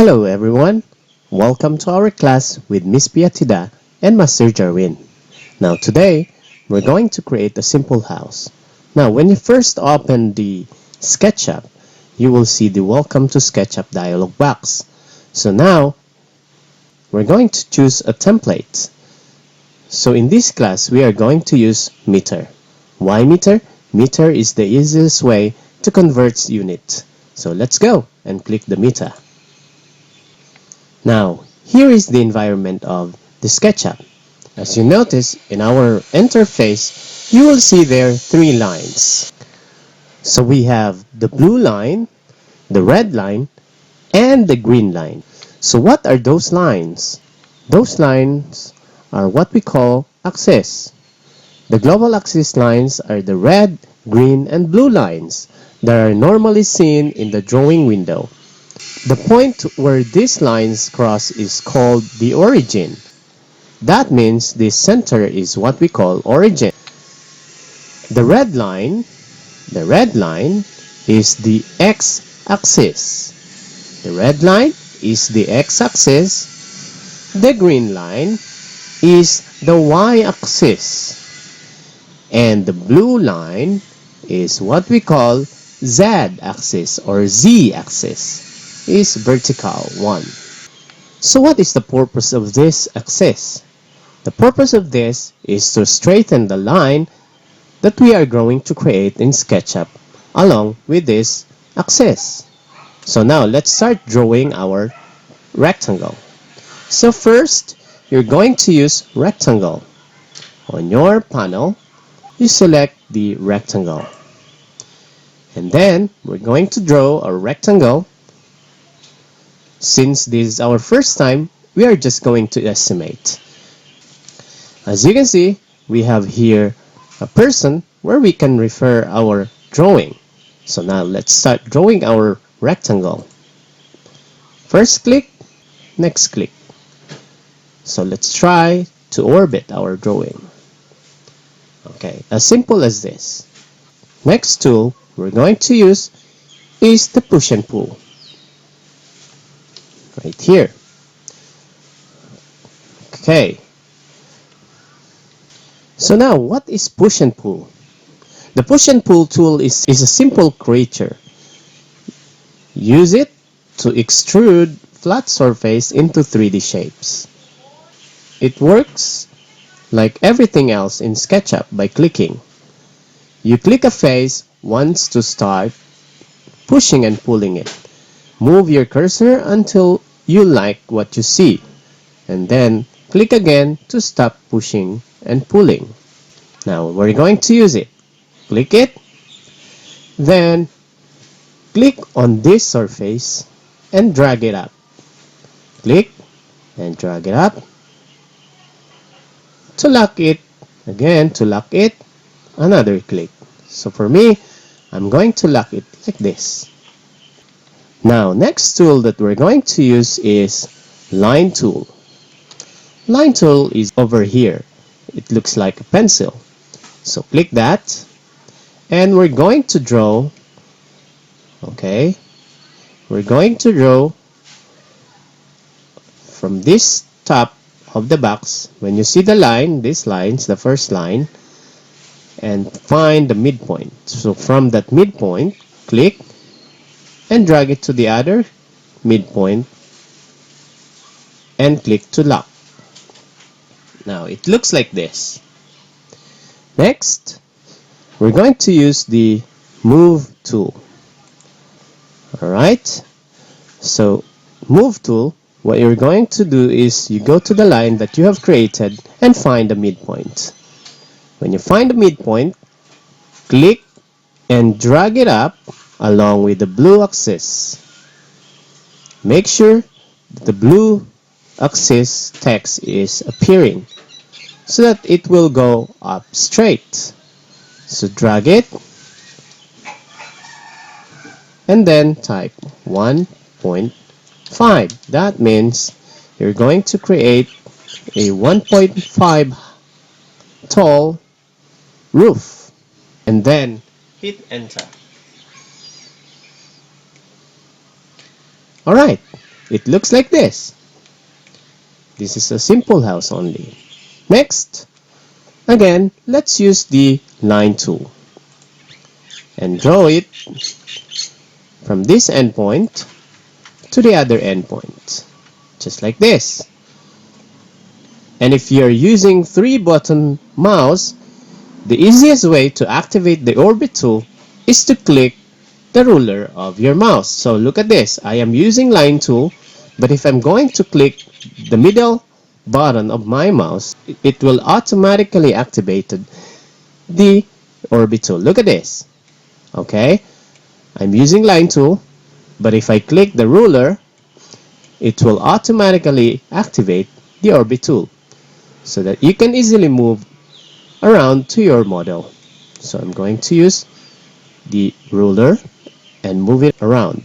Hello everyone, welcome to our class with Miss Piatida and Master Jerwin. Now today, we're going to create a simple house. Now when you first open the SketchUp, you will see the Welcome to SketchUp dialog box. So now, we're going to choose a template. So in this class, we are going to use meter. Why meter? Meter is the easiest way to convert unit. So let's go and click the meter. Now, here is the environment of the SketchUp. As you notice, in our interface, you will see there three lines. So we have the blue line, the red line, and the green line. So what are those lines? Those lines are what we call axes. The global axis lines are the red, green, and blue lines that are normally seen in the drawing window. The point where these lines cross is called the origin. That means the center is what we call origin. The red line is the x-axis. The red line is the x-axis. The green line is the y-axis. And the blue line is what we call z-axis or z-axis. Is vertical one. So what is the purpose of this axis? The purpose of this is to straighten the line that we are going to create in SketchUp along with this axis. So now let's start drawing our rectangle. So first, you're going to use rectangle. On your panel, you select the rectangle. And then we're going to draw a rectangle. Since this is our first time, we are just going to estimate. As you can see, we have here a person where we can refer our drawing. So now let's start drawing our rectangle. First click, next click. So let's try to orbit our drawing. Okay, as simple as this. Next tool we're going to use is the push and pull. Right here. Okay. So now, what is push and pull? The push and pull tool is a simple creature. Use it to extrude flat surface into 3D shapes. It works like everything else in SketchUp by clicking. You click a face once to start pushing and pulling it. Move your cursor until you like what you see, and then click again to stop pushing and pulling. Now we're going to use it. Click it, then click on this surface and drag it up. Click and drag it up. To lock it, again to lock it, another click. So for me, I'm going to lock it like this. Now, next tool that we're going to use is line tool. Line tool is over here. It looks like a pencil. So click that, and we're going to draw, okay, we're going to draw from this top of the box. When you see the line, these lines, the first line, and find the midpoint. So from that midpoint, click and drag it to the other midpoint and click to lock. Now it looks like this. Next, we're going to use the move tool. Alright, so move tool, what you're going to do is you go to the line that you have created and find the midpoint. When you find the midpoint, click and drag it up along with the blue axis. Make sure that the blue axis text is appearing so that it will go up straight. So drag it and then type 1.5. That means you're going to create a 1.5 tall roof and then hit enter. Alright, it looks like this. This is a simple house only. Next, again, let's use the line tool and draw it from this endpoint to the other endpoint, just like this. And if you're using 3-button mouse, the easiest way to activate the orbit tool is to click the ruler of your mouse. So look at this. I am using line tool, but if I'm going to click the middle button of my mouse, it will automatically activate the orbit tool. Look at this. Okay, I'm using line tool, but if I click the ruler, it will automatically activate the orbit tool so that you can easily move around to your model. So I'm going to use the ruler and move it around.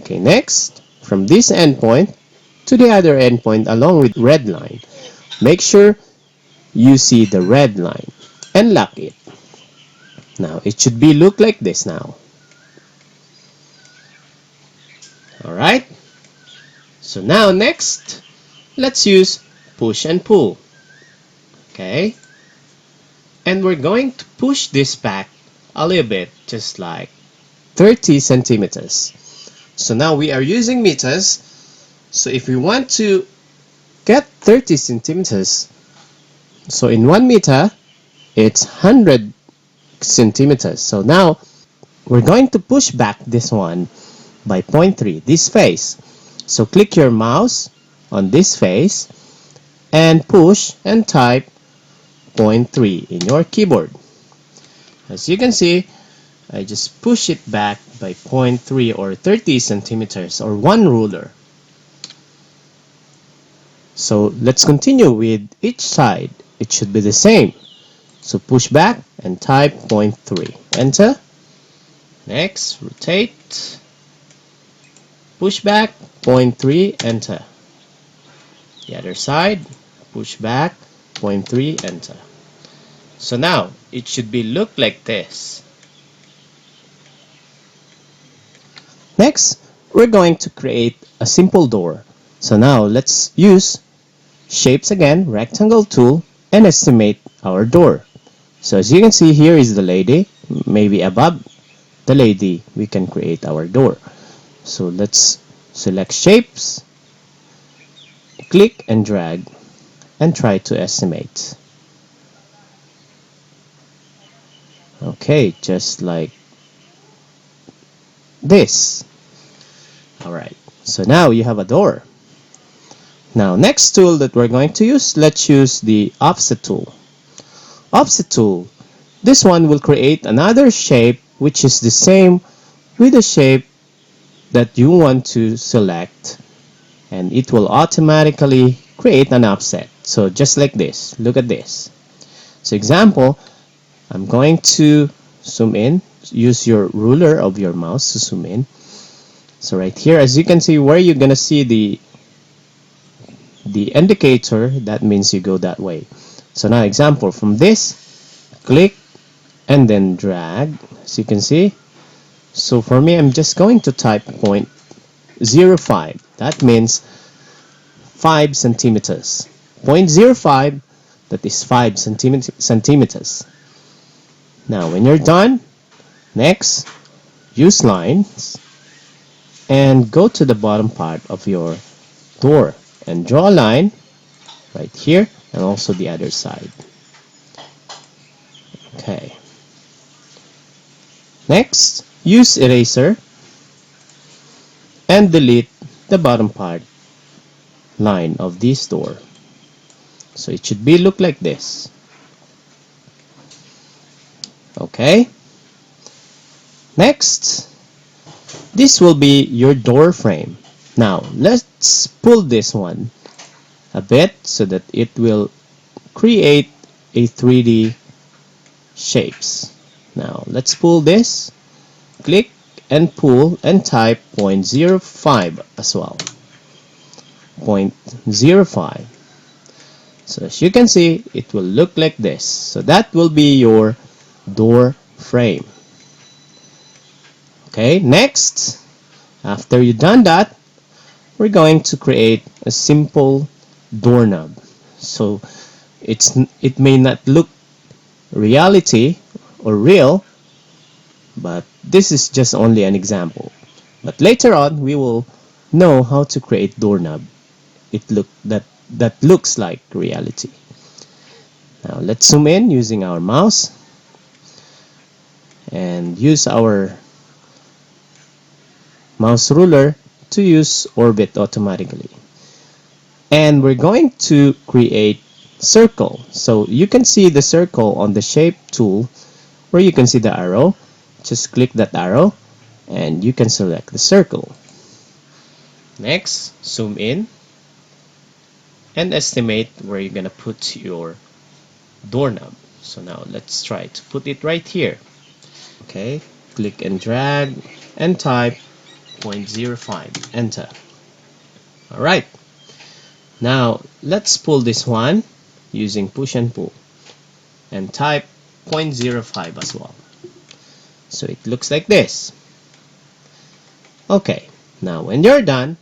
Okay, next, from this endpoint to the other endpoint along with red line, make sure you see the red line and lock it. Now it should be look like this now. Alright, so now next, let's use push and pull. Okay, and we're going to push this back a little bit, just like 30 centimeters. So now we are using meters, so if we want to get 30 centimeters, so in 1 meter it's 100 centimeters. So now we're going to push back this one by 0.3, this face. So click your mouse on this face and push and type 0.3 in your keyboard. As you can see, I just push it back by 0.3 or 30 centimeters or 1 ruler. So let's continue with each side. It should be the same. So push back and type 0.3. Enter. Next, rotate. Push back, 0.3, enter. The other side, push back, 0.3, enter. So now, it should be look like this. Next, we're going to create a simple door. So now, let's use shapes again, rectangle tool, and estimate our door. So as you can see, here is the lady. Maybe above the lady, we can create our door. So let's select shapes, click and drag, and try to estimate. Okay, just like this. Alright, so now you have a door. Now, next tool that we're going to use, let's use the offset tool. Offset tool, this one will create another shape which is the same with the shape that you want to select, and it will automatically create an offset. So just like this, look at this. So example, I'm going to zoom in, use your ruler of your mouse to zoom in. So right here, as you can see, where you're gonna see the indicator, that means you go that way. So now example, from this, click and then drag, as you can see. So for me, I'm just going to type 0.05. That means 5 centimeters. 0.05, that is 5 centimeters. Now when you're done, next, use lines and go to the bottom part of your door and draw a line right here and also the other side. Okay. Next, use eraser and delete the bottom part line of this door. So it should be look like this. Okay. Next, this will be your door frame. Now let's pull this one a bit so that it will create a 3D shapes. Now let's pull this, click and pull and type 0.05 as well. 0.05. So as you can see, it will look like this. So that will be your door frame. Okay, next, after you've done that, we're going to create a simple doorknob. So it may not look reality or real, but this is just only an example. But later on, we will know how to create doorknob. That looks like reality. Now let's zoom in using our mouse and use our mouse ruler to use orbit automatically. And we're going to create circle. So you can see the circle on the shape tool where you can see the arrow. Just click that arrow and you can select the circle. Next, zoom in and estimate where you're gonna put your doorknob. So now let's try to put it right here. Okay, click and drag and type 0.05, enter. Alright, now let's pull this one using push and pull and type 0.05 as well. So it looks like this. Okay, now when you're done,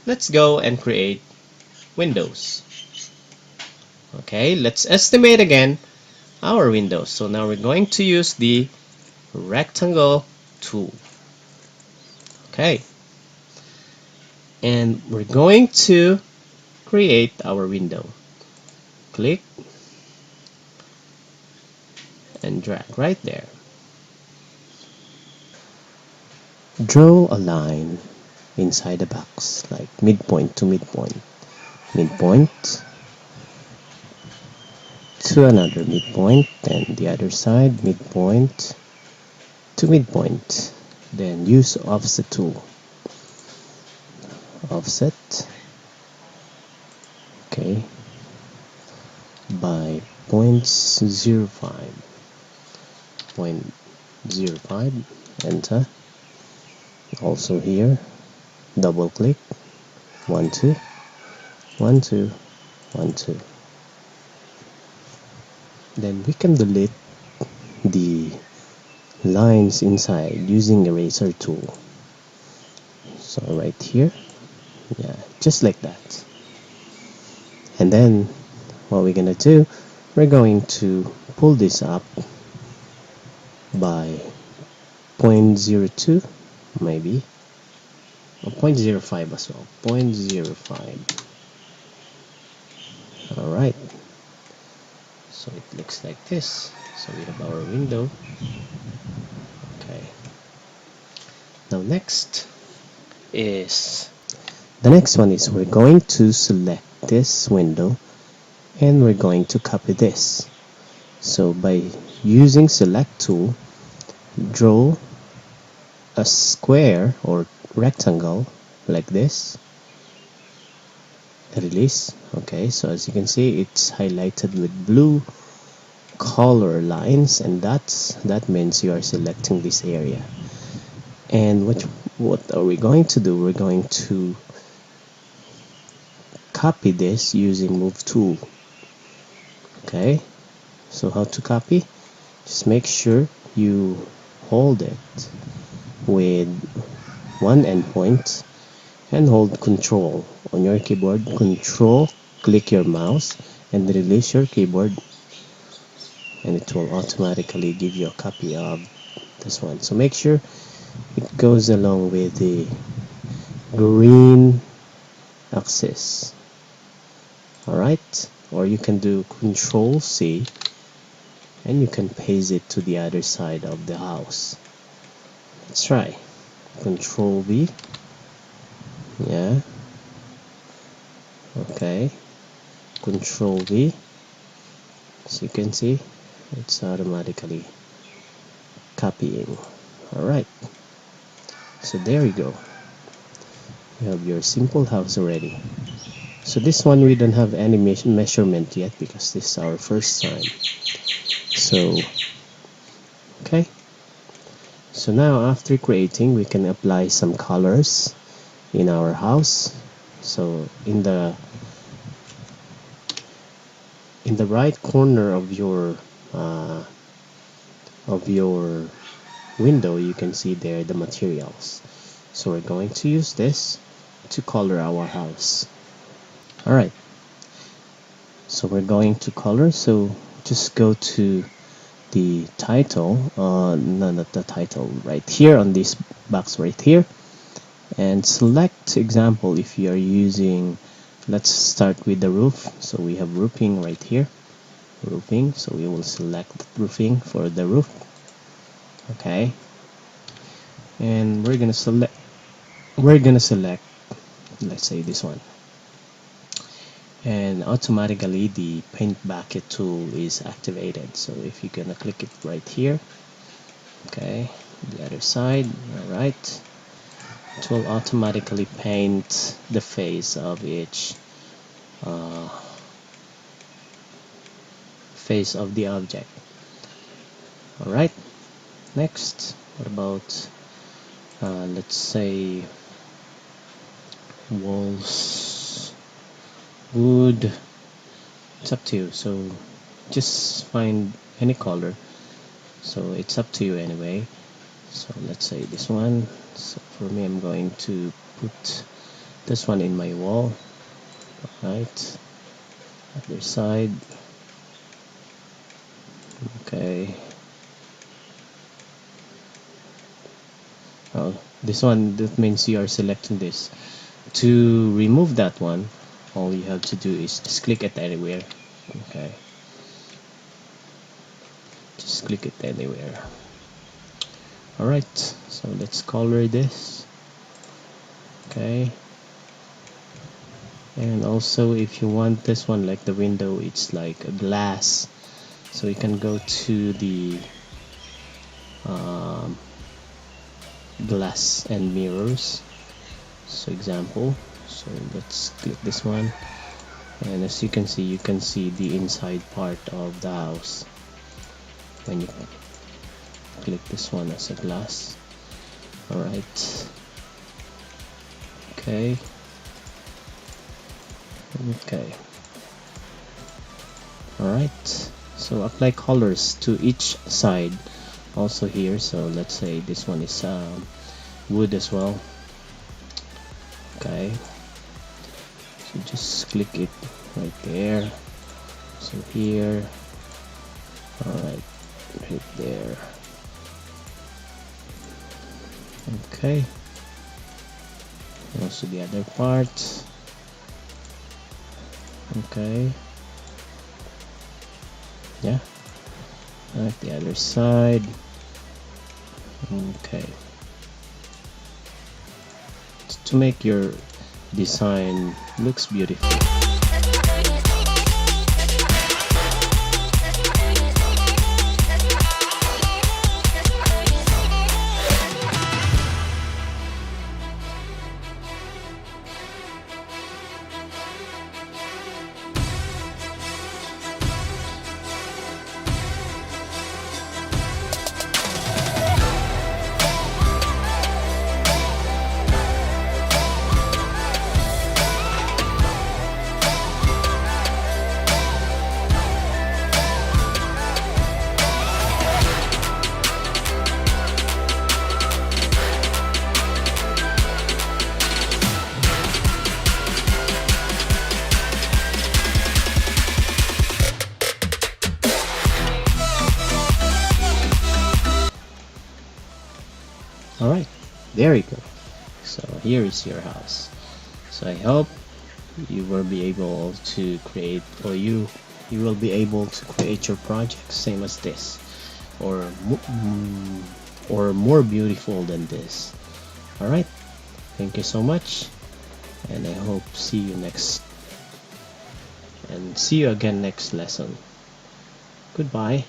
let's go and create windows. Okay, let's estimate again our windows. So now we're going to use the rectangle tool. Okay, and we're going to create our window. Click and drag right there. Draw a line inside the box, like midpoint to midpoint, midpoint to another midpoint, and the other side midpoint to midpoint. Then use offset tool. Offset, okay, by 0.05, 0.05, enter. Also here, double click, 1 2 1 2 1 2. Then we can delete the lines inside using eraser tool. So right here, yeah, just like that. And then what we're gonna do, we're going to pull this up by 0.02 maybe, or 0.05 as well, 0.05. Alright, so it looks like this. So we have our window. Okay, now the next one is we're going to select this window and we're going to copy this. So by using select tool, draw a square or rectangle like this, release. Okay, so as you can see, it's highlighted with blue color lines, and that means you are selecting this area. And what are we going to do? We're going to copy this using move tool. Okay, so how to copy? Just make sure you hold it with one endpoint and hold control on your keyboard. Control, click your mouse and release your keyboard, and it will automatically give you a copy of this one. So make sure it goes along with the green axis. Alright, or you can do Control C and you can paste it to the other side of the house. Let's try Control V. Yeah, okay, Control V. As you can see, it's automatically copying. Alright, so there you go. You have your simple house already. So this one we don't have any measurement yet because this is our first time. So okay, so now after creating, we can apply some colors in our house. So in the right corner of your window, you can see there the materials. So we're going to use this to color our house. Alright, so we're going to color, so just go to the title, no, not the title, right here on this box right here, and select example if you are using, let's start with the roof. So we have roofing right here, roofing, so we will select roofing for the roof. Okay, and we're gonna select, let's say this one, and automatically the paint bucket tool is activated. So if you're gonna click it right here, okay, the other side, alright, it will automatically paint the face of each face of the object. Alright, next, what about let's say walls, wood, it's up to you. So just find any color, so it's up to you anyway. So let's say this one. So for me, I'm going to put this one in my wall. Right, other side. Okay. Oh, this one, that means you are selecting this. To remove that one, all you have to do is just click it anywhere. Okay, just click it anywhere. Alright, so let's color this. Okay, and also if you want this one, like the window, it's like a glass, so you can go to the glass and mirrors. So example, so let's click this one, and as you can see the inside part of the house when you click this one as a glass. Alright, okay, alright, so apply colors to each side also here. So let's say this one is wood as well. Okay, so just click it right there, so here, alright, right there. Okay, also the other part. Okay, yeah, alright, the other side. Okay, to make your design looks beautiful. Alright, there you go. So here is your house. So I hope you will be able to create, or you will be able to create your project same as this, or more beautiful than this. Alright, thank you so much, and I hope see you again next lesson. Goodbye.